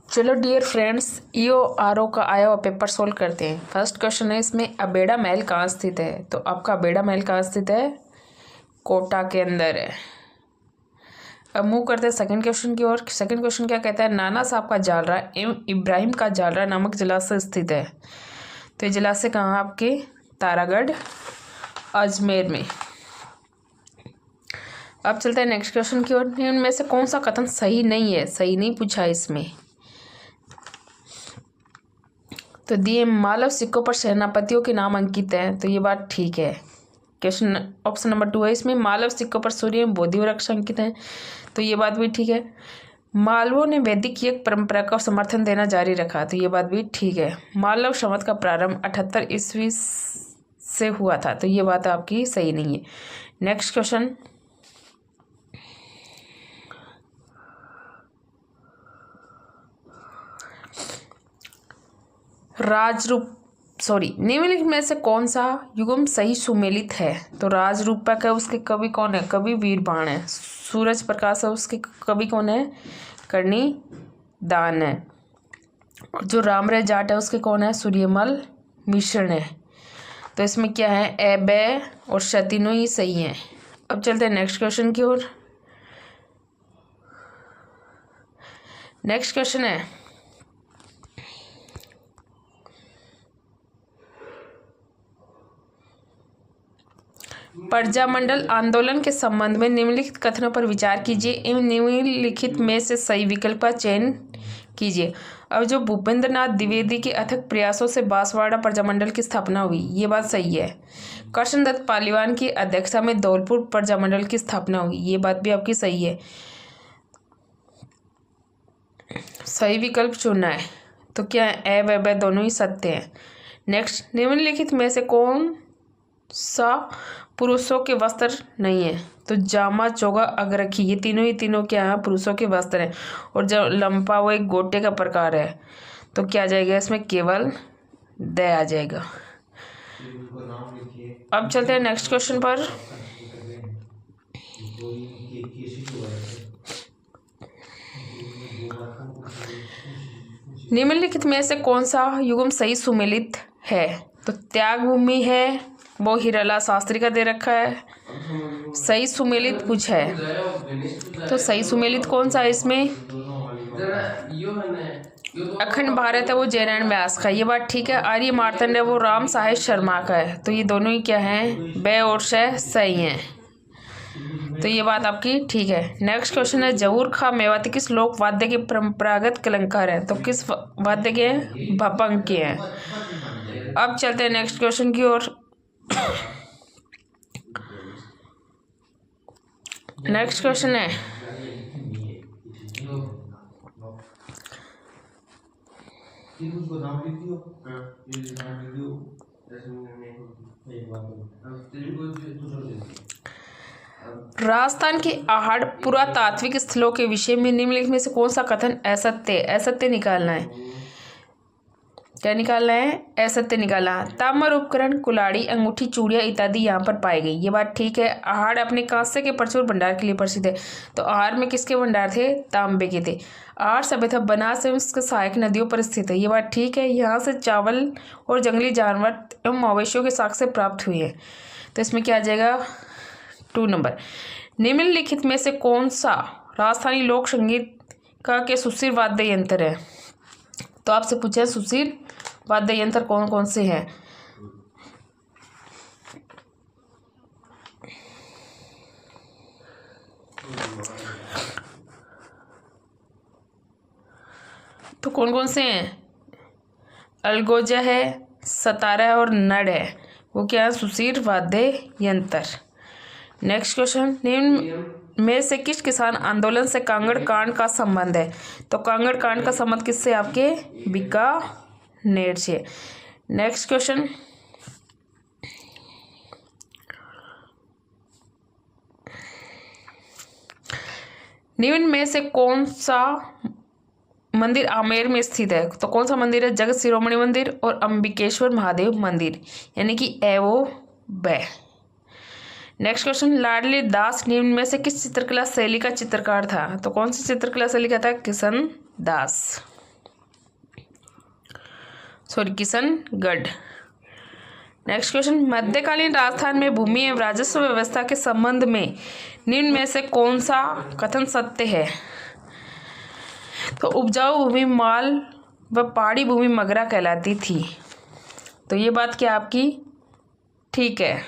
चलो dear friends, EO RO का आया हुआ पेपर सोल्व करते हैं। फर्स्ट क्वेश्चन है इसमें, अबेड़ा महल कहाँ स्थित है? तो आपका अबेड़ा महल कहाँ स्थित है? कोटा के अंदर है। अब मूव करते हैं सेकंड क्वेश्चन की ओर। सेकंड क्वेश्चन क्या कहता है? नाना साहब का जालरा एवं इब्राहिम का जालरा नामक जलाशय स्थित है। तो ये जलाशय कहाँ? आपके तारागढ़ अजमेर में। अब चलते हैं नेक्स्ट क्वेश्चन की ओर। इनमें से कौन सा कथन सही नहीं है? सही नहीं पूछा इसमें। तो दिए मालव सिक्कों पर सेनापतियों के नाम अंकित हैं, तो ये बात ठीक है। क्वेश्चन ऑप्शन नंबर 2 है इसमें, मालव सिक्कों पर सूर्य एवं बोधि वृक्ष अंकित हैं, तो ये बात भी ठीक है। मालवों ने वैदिक यज्ञ परंपरा का समर्थन देना जारी रखा, तो ये बात भी ठीक है। मालव संवत का प्रारंभ 78 ईस्वी से हुआ था, तो ये बात आपकी सही नहीं है। नेक्स्ट क्वेश्चन, निम्नलिखित में से कौन सा युग्म सही सुमेलित है? तो राजरूपक है, उसके कवि कौन है? कवि वीरबाण है। सूरज प्रकाश है, उसके कवि कौन है? करणी दान है। और जो रामराय जाट है, उसके कौन है? सूर्यमल मिश्रण है। तो इसमें क्या है? ए, बे और श तीनों ही सही हैं। अब चलते हैं नेक्स्ट क्वेश्चन की ओर। नेक्स्ट क्वेश्चन है, प्रजामंडल आंदोलन के संबंध में निम्नलिखित कथनों पर विचार कीजिए एवं निम्नलिखित में से सही विकल्प का चयन कीजिए। अब जो भूपेंद्र नाथ द्विवेदी के अथक प्रयासों से बांसवाड़ा प्रजामंडल की स्थापना हुई, ये बात सही है। कृष्णदत्त पालीवान की अध्यक्षता में धौलपुर प्रजामंडल की स्थापना हुई, ये बात भी आपकी सही है। सही विकल्प चुनना है। तो क्या है? ए व ब दोनों ही सत्य हैं। नेक्स्ट, निम्नलिखित में से कौन सा पुरुषों के वस्त्र नहीं है? तो जामा, चोगा, अगरखी, ये तीनों क्या है? पुरुषों के वस्त्र हैं। और जो लंपा, वो एक गोटे का प्रकार है। तो क्या आ जाएगा इसमें? केवल द आ जाएगा। अब चलते हैं नेक्स्ट क्वेश्चन पर। निम्नलिखित में से कौन सा युग्म सही सुमेलित है? तो त्याग भूमि है, वो हिराला शास्त्री का दे रखा है। सही सुमेलित कुछ है, तो सही सुमेलित कौन सा है इसमें? अखंड भारत है, वो जयनारायण व्यास का, ये बात ठीक है। आर्य मार्तंड है, वो राम साहिब शर्मा का है। तो ये दोनों ही क्या हैं? बे और श सही हैं। तो ये बात आपकी ठीक है। नेक्स्ट क्वेश्चन है, जहूर खां मेवाती किस लोक वाद्य के परंपरागत कलंकार हैं? तो किस वाद्य के? भपंग के हैं। अब चलते हैं नेक्स्ट क्वेश्चन की ओर। नेक्स्ट क्वेश्चन है, राजस्थान के आहड़ पुरातात्विक स्थलों के विषय में निम्नलिखित में से कौन सा कथन असत्य? असत्य निकालना है। क्या निकालना है? असत्य निकालना। ताम्र उपकरण, कुल्हाड़ी, अंगूठी, चूड़ियां इत्यादि यहाँ पर पाई गई, ये बात ठीक है। आहड़ अपने कांस्य के प्रचुर भंडार के लिए प्रसिद्ध है। तो आहड़ में किसके भंडार थे? तांबे के थे। आहड़ सभ्यता बनास एवं उसके सहायक नदियों पर स्थित है, ये बात ठीक है। यहाँ से चावल और जंगली जानवर एवं मवेशियों के साक्ष्य प्राप्त हुए हैं। तो इसमें क्या आ जाएगा? 2 नंबर। निम्नलिखित में से कौन सा राजस्थानी लोक संगीत का के सुशील वाद्य यंत्र है? तो आपसे पूछा सुशील वाद्य यंत्र कौन कौन से हैं? तो कौन कौन से हैं? अलगोजा है, सतारा है और नड़ है, वो क्या है? सुशील वाद्य यंत्र। नेक्स्ट क्वेश्चन, निम्न में से किस किसान आंदोलन से कांगड़ कांड का संबंध है? तो कांगड़ कांड का संबंध किससे? आपके बीकानेर से। नेक्स्ट क्वेश्चन, निम्न में से कौन सा मंदिर आमेर में स्थित है? तो कौन सा मंदिर है? जगत शिरोमणि मंदिर और अंबिकेश्वर महादेव मंदिर, यानी कि ए वो ब। नेक्स्ट क्वेश्चन, लाडली दास निम्न में से किस चित्रकला शैली का चित्रकार था? तो कौन सी चित्रकला शैली का था? किशनगढ़। नेक्स्ट क्वेश्चन, मध्यकालीन राजस्थान में भूमि एवं राजस्व व्यवस्था के संबंध में निम्न में से कौन सा कथन सत्य है? तो उपजाऊ भूमि माल व पहाड़ी भूमि मगरा कहलाती थी। तो ये बात क्या आपकी ठीक है।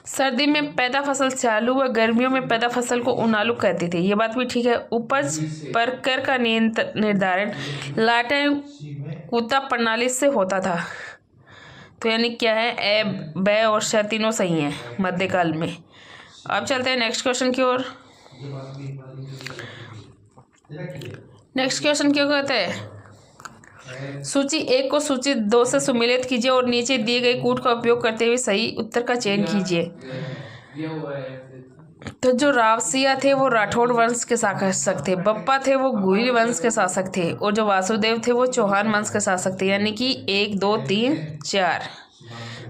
सर्दी में पैदा फसल स्यालू व गर्मियों में पैदा फसल को उनालू कहते थे, ये बात भी ठीक है। उपज पर कर का निर्धारण लाटेन कुत्ता प्रणाली से होता था। तो यानी क्या है? ए ब और श तीनों सही हैं मध्यकाल में। अब चलते हैं नेक्स्ट क्वेश्चन की ओर। नेक्स्ट क्वेश्चन क्या कहते हैं? सूची 1 को सूची 2 से सुमेलित कीजिए और नीचे दिए गए कूट का उपयोग करते हुए सही उत्तर का चयन कीजिए। तो जो रावसिया थे वो राठौड़ वंश के शासक थे, बप्पा थे वो गुहिल वंश के शासक थे, और जो वासुदेव थे वो चौहान वंश के शासक थे। यानी कि 1 2 3 4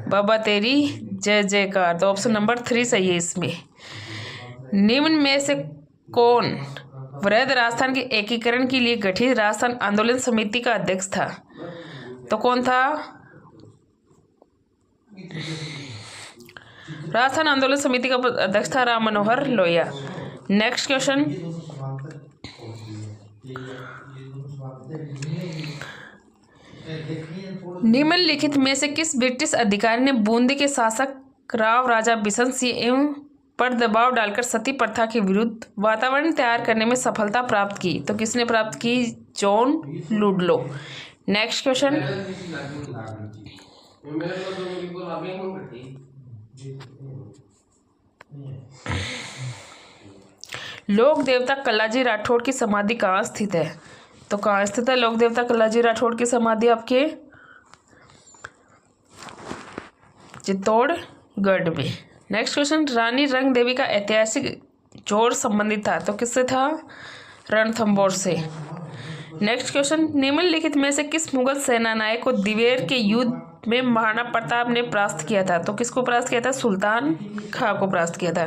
बाबा तेरी जय जयकार। तो ऑप्शन नंबर 3 सही है इसमें। निम्न में से कौन वृहद राजस्थान के एकीकरण के लिए गठित राजस्थान आंदोलन समिति का अध्यक्ष था? तो कौन था? राजस्थान आंदोलन समिति का अध्यक्ष था राम मनोहर लोहिया। नेक्स्ट क्वेश्चन, निम्नलिखित में से किस ब्रिटिश अधिकारी ने बूंदी के शासक राव राजा बिशन सिंह पर दबाव डालकर सती प्रथा के विरुद्ध वातावरण तैयार करने में सफलता प्राप्त की? तो किसने प्राप्त की? John Ludlow. नेक्स्ट क्वेश्चन, लोक देवता कल्लाजी राठौड़ की समाधि कहाँ स्थित है? तो कहाँ स्थित है लोक देवता कल्लाजी राठौड़ की समाधि? आपके चित्तौड़गढ़ में। नेक्स्ट क्वेश्चन, रानी रंग देवी का ऐतिहासिक जोड़ संबंधित था? तो किससे था? रणथंभौर से। नेक्स्ट क्वेश्चन, निम्नलिखित में से किस मुगल सेनानायक को दिवेर के युद्ध में महाराणा प्रताप ने परास्त किया था? तो किसको परास्त किया था? सुल्तान खां को परास्त किया था।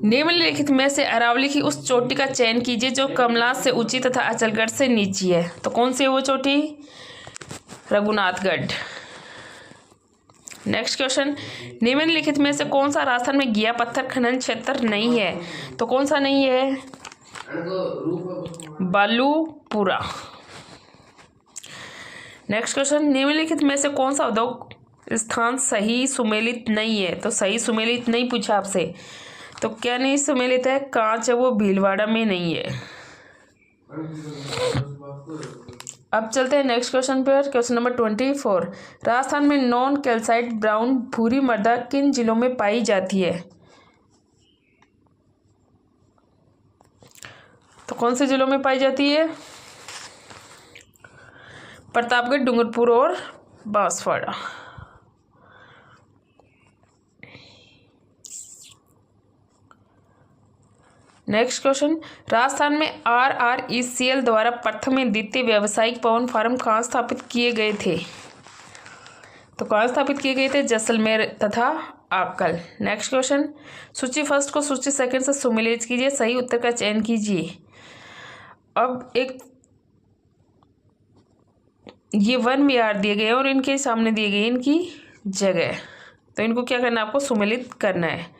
निम्नलिखित में से अरावली की उस चोटी का चयन कीजिए जो कमलास से ऊंची तथा अचलगढ़ से नीची है। तो कौन सी है वो चोटी? रघुनाथगढ़। नेक्स्ट क्वेश्चन, निम्नलिखित में से कौन सा राजस्थान में गिया पत्थर खनन क्षेत्र नहीं है? तो कौन सा नहीं है? बालूपुरा। नेक्स्ट क्वेश्चन, निम्नलिखित में से कौन सा उद्योग स्थान सही सुमेलित नहीं है? तो सही सुमेलित नहीं पूछा आपसे, तो क्या नहीं सुमेलित है? कांच है वो भीलवाड़ा में नहीं है। अब चलते हैं नेक्स्ट क्वेश्चन पर। क्वेश्चन नंबर 24, राजस्थान में नॉन कैल्साइट ब्राउन भूरी मृदा किन जिलों में पाई जाती है? तो कौन से जिलों में पाई जाती है? प्रतापगढ़, डूंगरपुर और बांसवाड़ा। नेक्स्ट क्वेश्चन, राजस्थान में RRECL द्वारा प्रथम एवं द्वितीय व्यावसायिक पवन फार्म कहाँ स्थापित किए गए थे? तो कहाँ स्थापित किए गए थे? जैसलमेर तथा आकल। नेक्स्ट क्वेश्चन, सूची फर्स्ट को सूची सेकंड से सुमेलित कीजिए, सही उत्तर का चयन कीजिए। अब एक ये 1 विहार दिए गए और इनके सामने दिए गए इनकी जगह, तो इनको क्या करना है? आपको सुमेलित करना है।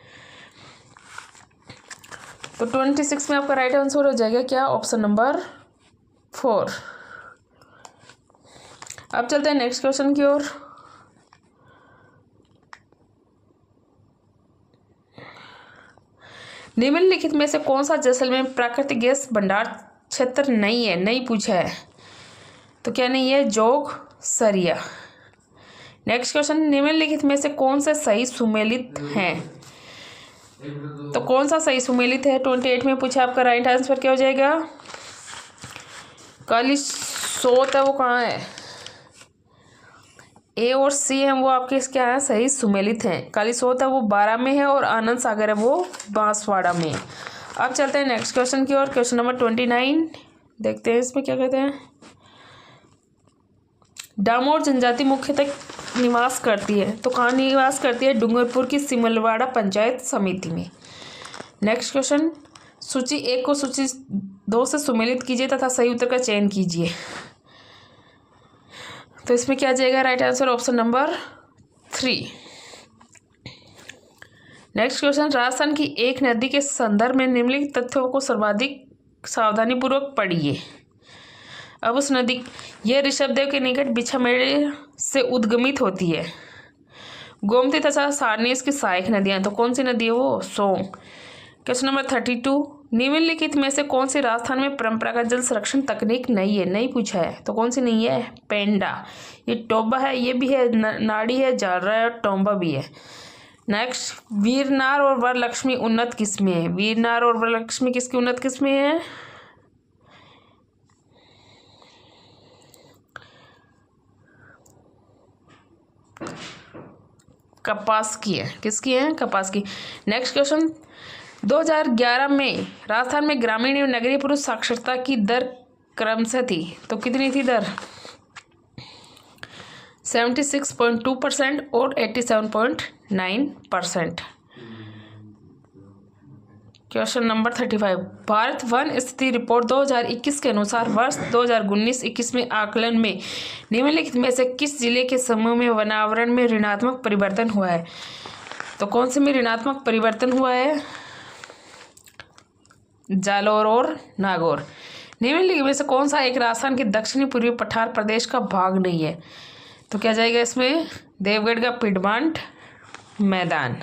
तो 26 में आपका राइट आंसर हो जाएगा क्या? Option number 4। अब चलते हैं नेक्स्ट क्वेश्चन की ओर। निम्नलिखित में से कौन सा जैसलमेर में प्राकृतिक गैस भंडार क्षेत्र नहीं है? नहीं पूछा है, तो क्या नहीं है? जोग सरिया। नेक्स्ट क्वेश्चन, निम्नलिखित में से कौन से सही सुमेलित हैं? तो कौन सा सही सुमेलित है? 28 में पूछा, आपका राइट आंसर क्या हो जाएगा? काली सोत है वो कहाँ है? ए और सी हैं वो आपके क्या है, सही सुमेलित हैं। काली सोत है वो 12 में है और आनंद सागर है वो बांसवाड़ा में। अब चलते हैं नेक्स्ट क्वेश्चन की ओर। क्वेश्चन नंबर 29 देखते हैं इसमें क्या कहते हैं। डामोर जनजाति मुख्यतः निवास करती है, तो कहाँ निवास करती है? डूंगरपुर की सिमलवाड़ा पंचायत समिति में। नेक्स्ट क्वेश्चन, सूची 1 को सूची 2 से सुमेलित कीजिए तथा सही उत्तर का चयन कीजिए। तो इसमें क्या जाएगा? Right answer option number 3। Next question, Rajasthan की एक नदी के संदर्भ में निम्नलिखित तथ्यों को सर्वाधिक सावधानीपूर्वक पढ़िए। अब उस नदी, यह ऋषभदेव के निकट बिछामेड़ से उद्गमित होती है। गोमती तथा सारनी इसकी सहायक नदियां, तो कौन सी नदी है वो? सोंग। क्वेश्चन नंबर 32, निम्नलिखित में से कौन सी राजस्थान में परंपरागत जल संरक्षण तकनीक नहीं है? नहीं पूछा है, तो कौन सी नहीं है? पेंडा। ये टोबा है, ये भी है, नाड़ी है, जालरा है और टोंबा भी है। नेक्स्ट, वीरनार और वरलक्ष्मी उन्नत किस्में है। वीरनार और वरलक्ष्मी किसकी उन्नत किस्में हैं? कपास की है। किसकी है? कपास की। नेक्स्ट क्वेश्चन, 2011 में राजस्थान में ग्रामीण एवं नगरीय पुरुष साक्षरता की दर क्रमशः थी, तो कितनी थी दर? 76.2% और 87.9%। क्वेश्चन नंबर 35, भारत वन स्थिति रिपोर्ट 2021 के अनुसार वर्ष 2019-21 में आकलन में निम्नलिखित में से किस जिले के समूह में वनावरण में ऋणात्मक परिवर्तन हुआ है? तो कौन से में ऋणात्मक परिवर्तन हुआ है? जालोर और नागौर। निम्नलिखित में से कौन सा एक राजस्थान के दक्षिणी पूर्वी पठार प्रदेश का भाग नहीं है? तो क्या जाएगा इसमें? देवगढ़ का पिडमांट मैदान।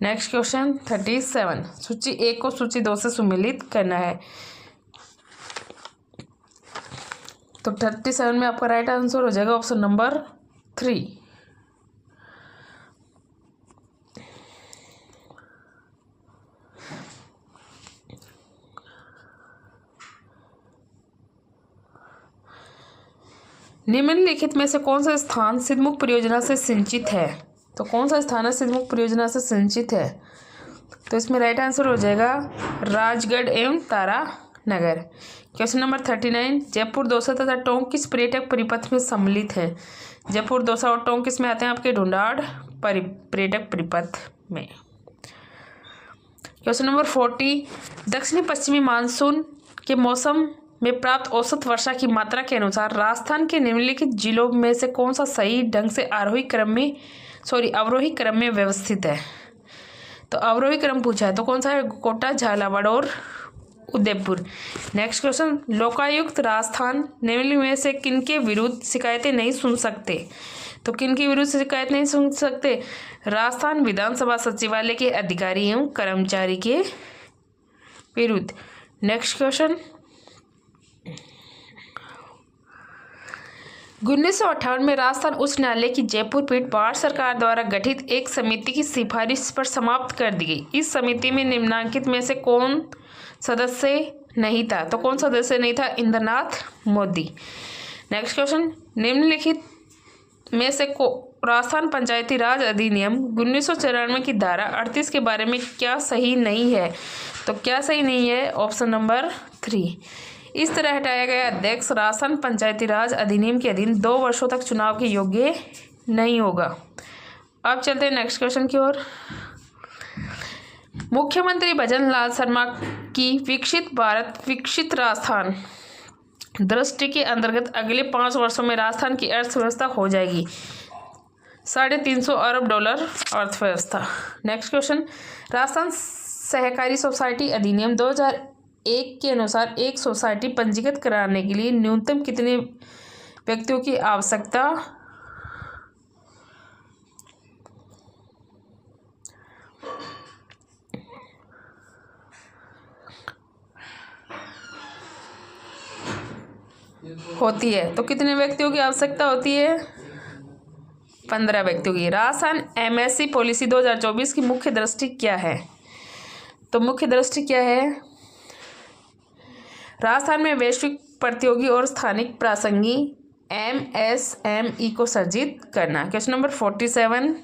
नेक्स्ट क्वेश्चन 37, सूची 1 को सूची 2 से सुमेलित करना है। तो 37 में आपका राइट आंसर हो जाएगा ऑप्शन नंबर 3। निम्नलिखित में से कौन सा स्थान सिद्धमुख परियोजना से सिंचित है? तो कौन सा स्थान है सिद्धमुख परियोजना से सिंचित है? तो इसमें राइट आंसर हो जाएगा राजगढ़ एवं तारा नगर। क्वेश्चन नंबर 39, जयपुर दौसा तथा टोंक किस पर्यटक परिपथ में सम्मिलित है? जयपुर दौसा और टोंक किस में आते हैं? आपके ढूंढाड़ पर्यटक परिपथ में। क्वेश्चन नंबर 40, दक्षिणी पश्चिमी मानसून के मौसम में प्राप्त औसत वर्षा की मात्रा के अनुसार राजस्थान के निम्नलिखित जिलों में से कौन सा सही ढंग से अवरोही क्रम में व्यवस्थित है? तो अवरोही क्रम पूछा है, तो कौन सा है? कोटा, झालावाड़ और उदयपुर। नेक्स्ट क्वेश्चन, लोकायुक्त राजस्थान निम्नलिखित में से किनके विरुद्ध शिकायतें नहीं सुन सकते? तो किनके विरुद्ध शिकायत नहीं सुन सकते? राजस्थान विधानसभा सचिवालय के अधिकारी एवं कर्मचारी के विरुद्ध। नेक्स्ट क्वेश्चन, 1958 में राजस्थान उच्च न्यायालय की जयपुर पीठ भारत सरकार द्वारा गठित एक समिति की सिफारिश पर समाप्त कर दी गई। इस समिति में निम्नलिखित में से कौन सदस्य नहीं था? तो कौन सदस्य नहीं था? इंद्रनाथ मोदी। नेक्स्ट क्वेश्चन, निम्नलिखित में से राजस्थान पंचायती राज अधिनियम 1994 की धारा 38 के बारे में क्या सही नहीं है? तो क्या सही नहीं है? Option number 3। इस तरह हटाया गया अध्यक्ष राजस्थान पंचायती राज अधिनियम के अधीन 2 वर्षों तक चुनाव के योग्य नहीं होगा। अब चलते हैं नेक्स्ट क्वेश्चन की ओर। मुख्यमंत्री भजन लाल शर्मा की विकसित भारत विकसित राजस्थान दृष्टि के अंतर्गत अगले 5 वर्षों में राजस्थान की अर्थव्यवस्था हो जाएगी $350 अरब अर्थव्यवस्था। नेक्स्ट क्वेश्चन, राजस्थान सहकारी सोसाइटी अधिनियम 2001 के अनुसार एक सोसाइटी पंजीकृत कराने के लिए न्यूनतम कितने व्यक्तियों की आवश्यकता होती है? तो कितने व्यक्तियों की आवश्यकता होती है? 15 व्यक्तियों की। राजस्थान एमएससी पॉलिसी 2024 की मुख्य दृष्टि क्या है? तो मुख्य दृष्टि क्या है? राजस्थान में वैश्विक प्रतियोगी और स्थानिक प्रासंगिक MSME को सर्जित करना। क्वेश्चन नंबर 47,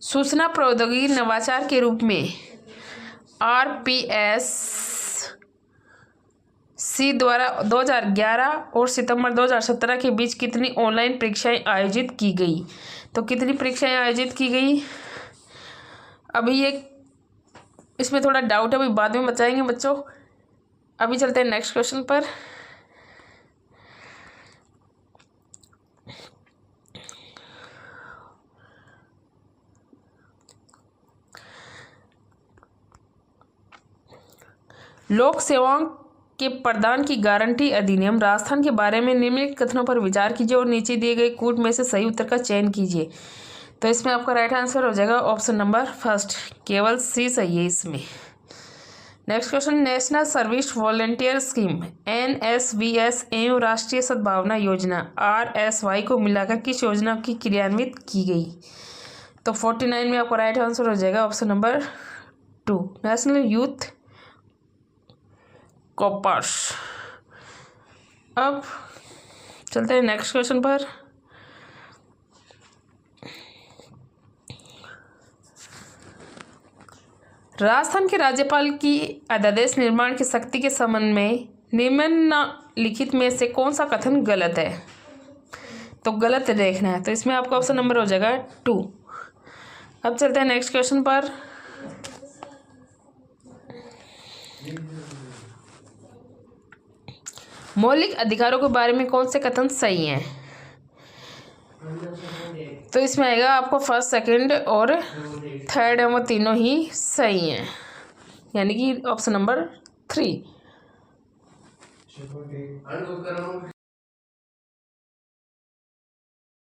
सूचना प्रौद्योगिकी नवाचार के रूप में RPSC द्वारा 2011 और सितंबर 2017 के बीच कितनी ऑनलाइन परीक्षाएं आयोजित की गई? तो कितनी परीक्षाएं आयोजित की गई? अभी ये इसमें थोड़ा डाउट है, अभी बाद में बताएंगे बच्चों। अभी चलते हैं नेक्स्ट क्वेश्चन पर। लोक सेवाओं के प्रदान की गारंटी अधिनियम राजस्थान के बारे में निम्नलिखित कथनों पर विचार कीजिए और नीचे दिए गए कूट में से सही उत्तर का चयन कीजिए। तो इसमें आपका राइट आंसर हो जाएगा ऑप्शन नंबर फर्स्ट, केवल सी सही है इसमें। Next question, national service volunteer scheme NSVS एवं राष्ट्रीय सद्भावना योजना RSY को मिलाकर किस योजना की क्रियान्वित की गई? तो 49 में आपका राइट आंसर हो जाएगा option number 2, national youth corps. अब चलते हैं नेक्स्ट क्वेश्चन पर। राजस्थान के राज्यपाल की अध्यादेश निर्माण की शक्ति के संबंध में निम्नलिखित में से कौन सा कथन गलत है? तो गलत देखना है, तो इसमें आपका ऑप्शन नंबर हो जाएगा 2। अब चलते हैं नेक्स्ट क्वेश्चन पर। मौलिक अधिकारों के बारे में कौन से कथन सही हैं? तो इसमें आएगा आपको फर्स्ट, सेकंड और थर्ड है वो तीनों ही सही हैं, यानी कि ऑप्शन नंबर 3।